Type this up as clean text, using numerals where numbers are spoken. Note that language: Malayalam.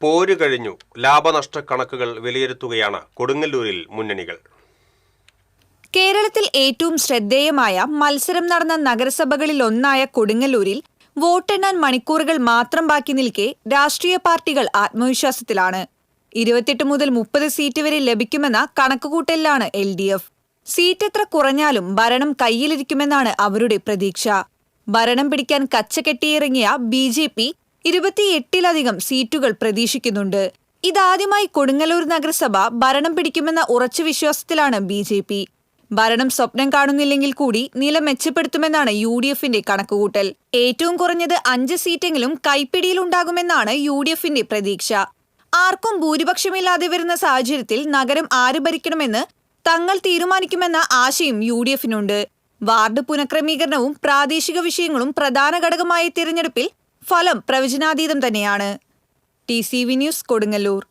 പോര് കഴിഞ്ഞു. ലാഭനഷ്ട കണക്കുകൾ വിലയിരുത്തുകയാണ് കൊടുങ്ങല്ലൂരിൽ മുന്നണികൾ. കേരളത്തിൽ ഏറ്റവും ശ്രദ്ധേയമായ മത്സരം നടന്ന നഗരസഭകളിലൊന്നായ കൊടുങ്ങല്ലൂരിൽ വോട്ടെണ്ണാൻ മണിക്കൂറുകൾ മാത്രം ബാക്കി നിൽക്കെ രാഷ്ട്രീയ പാർട്ടികൾ ആത്മവിശ്വാസത്തിലാണ്. 28 മുതൽ 30 സീറ്റ് വരെ ലഭിക്കുമെന്ന കണക്കുകൂട്ടലിലാണ് LDF. സീറ്റ് എത്ര കുറഞ്ഞാലും ഭരണം കയ്യിലിരിക്കുമെന്നാണ് അവരുടെ പ്രതീക്ഷ. ഭരണം പിടിക്കാൻ കച്ചകെട്ടിയിറങ്ങിയ BJP 28-ലധികം സീറ്റുകൾ പ്രതീക്ഷിക്കുന്നുണ്ട്. ഇതാദ്യമായി കൊടുങ്ങല്ലൂർ നഗരസഭ ഭരണം പിടിക്കുമെന്ന ഉറച്ച വിശ്വാസത്തിലാണ് BJP. ഭരണം സ്വപ്നം കാണുന്നില്ലെങ്കിൽ കൂടി നില മെച്ചപ്പെടുത്തുമെന്നാണ് UDFന്റെ കണക്കുകൂട്ടൽ. ഏറ്റവും കുറഞ്ഞത് 5 സീറ്റെങ്കിലും കൈപ്പിടിയിലുണ്ടാകുമെന്നാണ് UDFന്റെ പ്രതീക്ഷ. ആർക്കും ഭൂരിപക്ഷമില്ലാതെ വരുന്ന സാഹചര്യത്തിൽ നഗരം ആര് ഭരിക്കണമെന്ന് തങ്ങൾ തീരുമാനിക്കുമെന്ന ആശയം UDFനുണ്ട്. വാർഡ് പുനഃക്രമീകരണവും പ്രാദേശിക വിഷയങ്ങളും പ്രധാന ഘടകമായ തിരഞ്ഞെടുപ്പിൽ ഫലം പ്രവചനാതീതം തന്നെയാണ്. TCV news, Kodungallur.